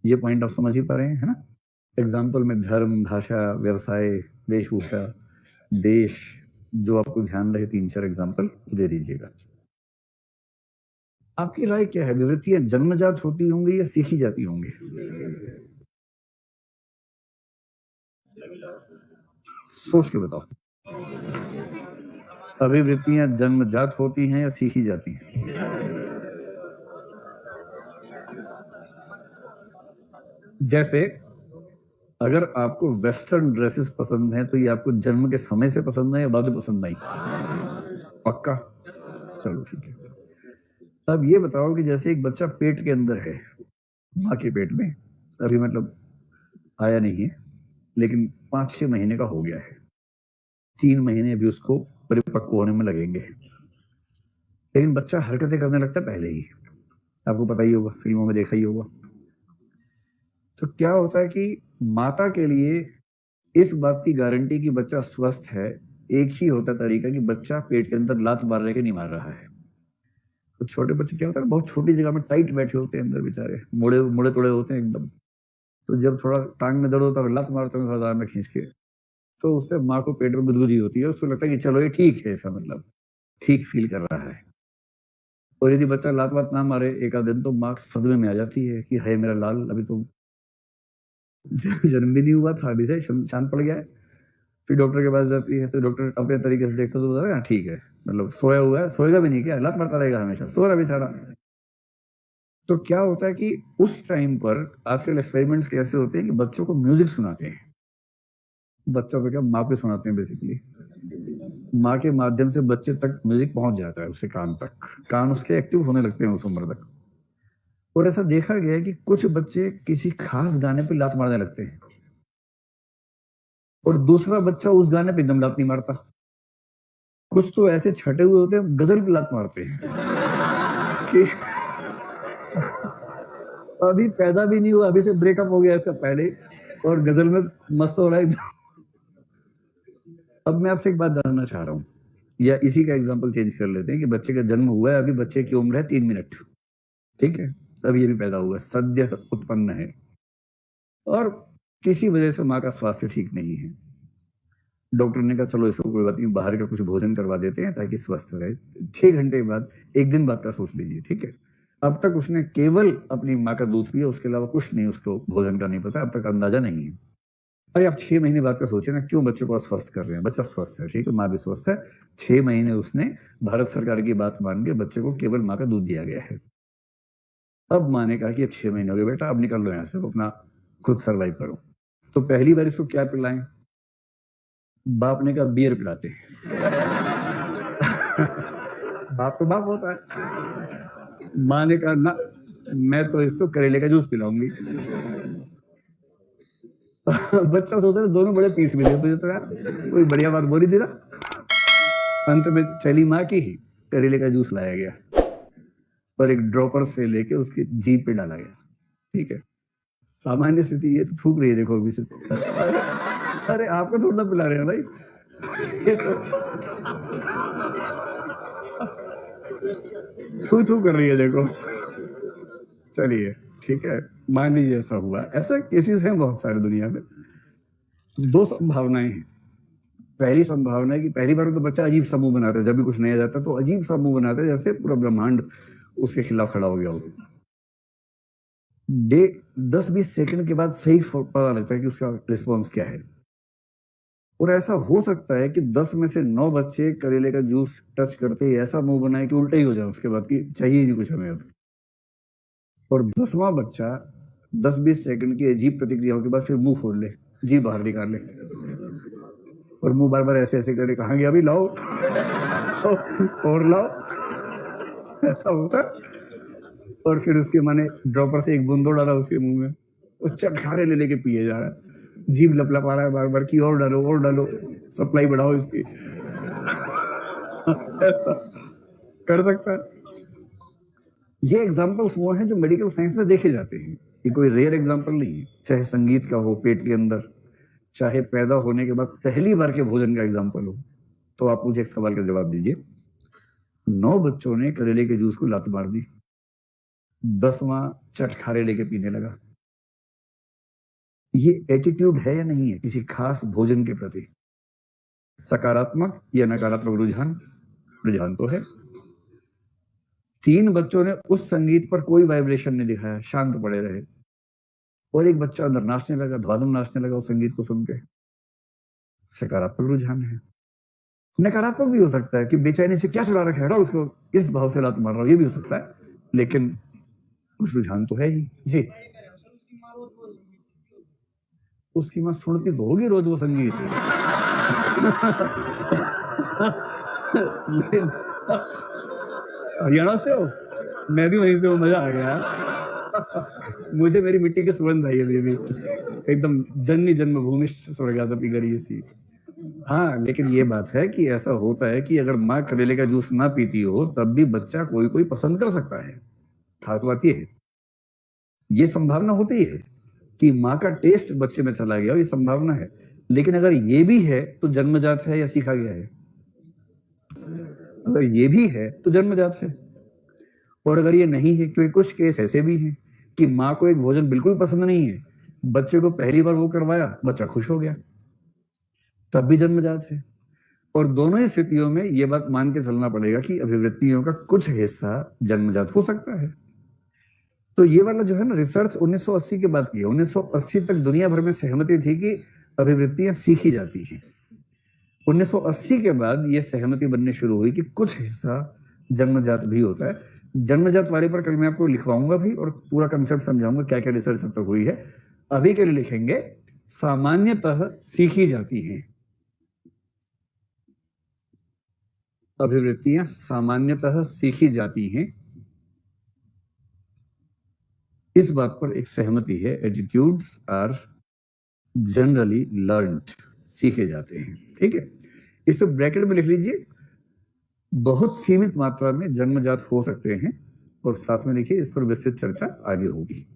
ये पॉइंट आप समझ ही पा रहे हैं, है ना? एग्जाम्पल में धर्म, भाषा, व्यवसाय, वेशभूषा, देश, जो आपको ध्यान रहे 3-4 एग्जाम्पल दे दीजिएगा। आपकी राय क्या है? विवृत्तियां जन्मजात होती होंगी या सीखी जाती होंगी? सोच के बताओ। अभिवृत्तियां जन्मजात होती हैं या सीखी जाती हैं? जैसे अगर आपको वेस्टर्न ड्रेसेस पसंद हैं तो ये आपको जन्म के समय से पसंद है या बाद में पसंद आई? पक्का? चलो ठीक है। अब ये बताओ कि जैसे एक बच्चा पेट के अंदर है, माँ के पेट में, अभी मतलब आया नहीं है, लेकिन 5-6 महीने का हो गया है, 3 महीने अभी उसको परिपक्व होने में लगेंगे, लेकिन बच्चा हरकतें करने लगता है पहले ही। आपको पता ही होगा, फिल्मों में देखा ही होगा। तो क्या होता है कि माता के लिए इस बात की गारंटी कि बच्चा स्वस्थ है एक ही होता तरीका कि बच्चा पेट के अंदर लात मार रहे कि नहीं मार रहा है। तो छोटे बच्चे क्या होता है, बहुत छोटी जगह में टाइट बैठे होते हैं अंदर, बेचारे मुड़े मुड़े तोड़े होते हैं एकदम। तो जब थोड़ा टांग में दर्द होता है, लात मारते हैं बाजार में खींच के, तो उससे माँ को पेट में गुदगुदी होती है, उसको लगता है कि चलो ये ठीक है, ऐसा मतलब ठीक फील कर रहा है। और यदि बच्चा लात वात ना मारे एक आध दिन, तो माँ सदमे में आ जाती है कि है मेरा लाल अभी तो जन्म भी नहीं हुआ था, अभी से शांत पड़ गया है। फिर डॉक्टर के पास जाती है, तो डॉक्टर अपने तरीके से देखता तो बता रहा ठीक है, मतलब सोया हुआ है, सोएगा भी नहीं क्या, लात मारता रहेगा हमेशा, सो रहा बेचारा। तो क्या होता है कि उस टाइम पर आजकल एक्सपेरिमेंट्स कैसे होते हैं कि बच्चों को म्यूजिक सुनाते हैं। बच्चों को क्या, माँ पे सुनाते हैं बेसिकली। माँ के माध्यम से बच्चे तक म्यूजिक पहुंच जाता है, उसके कान तक, कान उसके एक्टिव होने लगते हैं उस उम्र तक। और ऐसा देखा गया है कि कुछ बच्चे किसी खास गाने पे लात मारने लगते हैं और दूसरा बच्चा उस गाने पे एकदम लात नहीं मारता। कुछ तो ऐसे छटे हुए होते हैं, गजल पे लात मारते हैं कि अभी पैदा भी नहीं हुआ, अभी से ब्रेकअप हो गया इसका पहले, और गजल में मस्त हो रहा है। अब मैं आपसे एक बात जानना चाह रहा हूँ, या इसी का एग्जांपल चेंज कर लेते हैं कि बच्चे का जन्म हुआ है, अभी बच्चे की उम्र है 3 मिनट, ठीक है, अभी ये भी पैदा हुआ, सद्य उत्पन्न है, और किसी वजह से माँ का स्वास्थ्य ठीक नहीं है। डॉक्टर ने कहा चलो इसको कोई बात नहीं, बाहर का कुछ भोजन करवा देते हैं ताकि स्वस्थ रहे। 6 घंटे बाद, एक दिन बाद का सोच लीजिए, ठीक है, अब तक उसने केवल अपनी माँ का दूध पिया, उसके अलावा कुछ नहीं, उसको भोजन का नहीं पता, अब तक अंदाजा नहीं है। अरे आप 6 महीने बाद का सोचे ना, क्यों बच्चों को अस्वस्थ कर रहे हैं? बच्चा स्वस्थ है, ठीक है, माँ भी स्वस्थ है, 6 महीने उसने भारत सरकार की बात मान के बच्चे को केवल माँ का दूध दिया गया है। अब माँ ने कहा कि अब 6 महीने हो गए बेटा, अब निकल लो यहाँ से, अपना खुद सर्वाइव करो। तो पहली बार इसको क्या पिलाएं? बाप ने कहा बियर पिलाते बाप तो बाप होता है। माँ ने कहा ना, मैं तो इसको करेले का जूस पिलाऊंगी। बच्चा सोच रहा दोनों बड़े पीस मिले तुझे, तो यार कोई बढ़िया बात बोली थी ना। अंत में चली माँ की ही, करेले का जूस लाया गया और एक ड्रॉपर से लेके उसकी जीभ पे डाला गया, ठीक है। सामान्य स्थिति ये तो थूक रही है, देखो अभी से। अरे आपको थोड़ा पिला रहे हैं भाई, ये तो थू थू कर रही है, देखो। चलिए ठीक है, मान लीजिए ऐसा हुआ, ऐसा केसेस हैं बहुत सारे दुनिया में। दो संभावनाएं हैं। पहली संभावना है कि पहली बार तो बच्चा अजीब सा मुंह बनाता है, जब भी कुछ नया जाता है तो अजीब सा मुंह बनाता है, जैसे पूरा ब्रह्मांड उसके खिलाफ खड़ा हो गया हो। 10-20 सेकंड के बाद सही पता लगता है कि उसका रिस्पॉन्स क्या है। और ऐसा हो सकता है कि 10 में से 9 बच्चे करेले का जूस टच करते ही ऐसा मुंह बनाए कि उल्टा ही हो जाए उसके बाद, कि चाहिए ही नहीं कुछ हमें अब। और 10वां बच्चा 10-20 सेकंड की अजीब प्रतिक्रियाओं के बाद फिर मुंह फोड़ ले, जी बाहर निकाल ले, और मुंह बार बार ऐसे ऐसे करे, कहाँ गया, अभी लाओ और लाओ, ऐसा होता है। और फिर उसके माने ड्रॉपर से एक बूंदो डाला उसके मुंह में, वो चटखारे ले लेके पिए जा रहा है, जीभ लपलपा रहा है बार बार कि और डालो, सप्लाई बढ़ाओ इसकी। ऐसा कर सकता है। ये एग्जाम्पल्स वो हैं जो मेडिकल साइंस में देखे जाते हैं, ये कोई रेयर एग्जाम्पल नहीं है। चाहे संगीत का हो पेट के अंदर, चाहे पैदा होने के बाद पहली बार के भोजन का एग्जाम्पल हो। तो आप मुझे एक सवाल का जवाब दीजिए, 9 बच्चों ने करेले के जूस को लात मार दी, 10वां चटखारे लेके पीने लगा, ये एटीट्यूड है या नहीं है किसी खास भोजन के प्रति? सकारात्मक या नकारात्मक रुझान? रुझान तो है। 3 बच्चों ने उस संगीत पर कोई वाइब्रेशन नहीं दिखाया, शांत पड़े रहे, और एक बच्चा अंदर नाचने लगा, धड़ाधड़ नाचने लगा उस संगीत को सुन के। सकारात्मक रुझान है। नकारात्मक भी हो सकता है कि बेचैनी से क्या चला रखा है, हटाओ उसको, इस भाव से लात मार रहा हूं, ये भी हो सकता है, लेकिन कुछ रुझान तो है ही। जी, उसकी माँ सुनती तो होगी रोज वो संगीत। लेकिन हरियाणा से हो, मैं भी वहीं से हूँ, मजा आ गया। मुझे मेरी मिट्टी की सुगंध आई है, भी एकदम जननी जन्मभूमिष्ठ स्वर्गादपि गरीयसी। हाँ, लेकिन ये बात है कि ऐसा होता है कि अगर माँ करेले का जूस ना पीती हो तब भी बच्चा कोई कोई पसंद कर सकता है। खास बात ये है, ये संभावना होती है कि माँ का टेस्ट बच्चे में चला गया, ये संभावना है। लेकिन अगर ये भी है तो जन्मजात है या सीखा गया है? अगर ये भी है तो जन्मजात है। और अगर ये नहीं है, क्योंकि कुछ केस ऐसे भी हैं कि माँ को एक भोजन बिल्कुल पसंद नहीं है, बच्चे को पहली बार वो करवाया, बच्चा खुश हो गया, तब भी जन्मजात है। और दोनों ही स्थितियों में ये बात मान के चलना पड़ेगा कि अभिवृत्तियों का कुछ हिस्सा जन्मजात हो सकता है। तो ये वाला जो है ना रिसर्च 1980 के बाद की है। 1980 तक दुनिया भर में सहमति थी कि अभिवृत्तियां सीखी जाती हैं। 1980 के बाद ये सहमति बननी शुरू हुई कि कुछ हिस्सा जन्मजात भी होता है। जन्मजात वाले पर कल मैं आपको लिखवाऊंगा भी और पूरा कंसेप्ट समझाऊंगा क्या क्या रिसर्च अब तक हुई है। अभी के लिए लिखेंगे सामान्यतः सीखी जाती हैं। अभिवृत्तियां सामान्यतः सीखी जाती हैं, इस बात पर एक सहमति है। एटीट्यूड्स आर जनरली लर्न्ड, सीखे जाते हैं। ठीक है, इस तो ब्रैकेट में लिख लीजिए, बहुत सीमित मात्रा में जन्मजात हो सकते हैं, और साथ में लिखिए इस पर विस्तृत चर्चा आगे होगी।